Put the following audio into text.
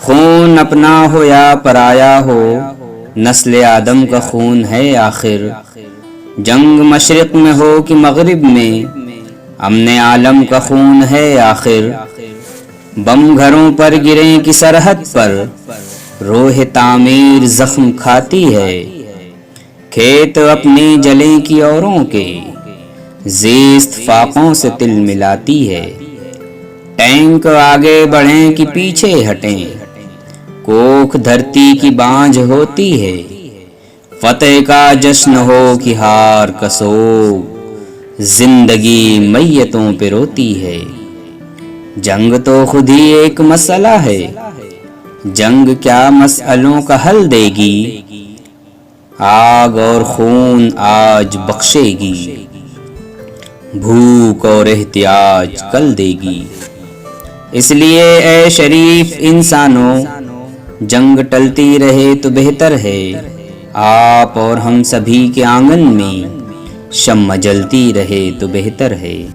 خون اپنا ہو یا پرایا ہو، نسل آدم کا خون ہے آخر۔ جنگ مشرق میں ہو کہ مغرب میں، امن عالم کا خون ہے آخر۔ بم گھروں پر گریں کہ سرحد پر، روح تعمیر زخم کھاتی ہے۔ کھیت اپنے جلیں کہ اوروں کے، زیست فاقوں سے تل ملاتی ہے۔ ٹینک آگے بڑھیں کہ پیچھے ہٹیں، کوکھ دھرتی کی بانجھ ہوتی ہے۔ فتح کا جشن ہو کہ ہار کا سوگ، زندگی میتوں پہ روتی ہے۔ جنگ تو خود ہی ایک مسئلہ ہے، جنگ کیا مسئلوں کا حل دے گی۔ آگ اور خون آج بخشے گی، بھوک اور احتیاج کل دے گی۔ اس لیے اے شریف انسانوں، جنگ ٹلتی رہے تو بہتر ہے۔ آپ اور ہم سبھی کے آنگن میں شمع جلتی رہے تو بہتر ہے۔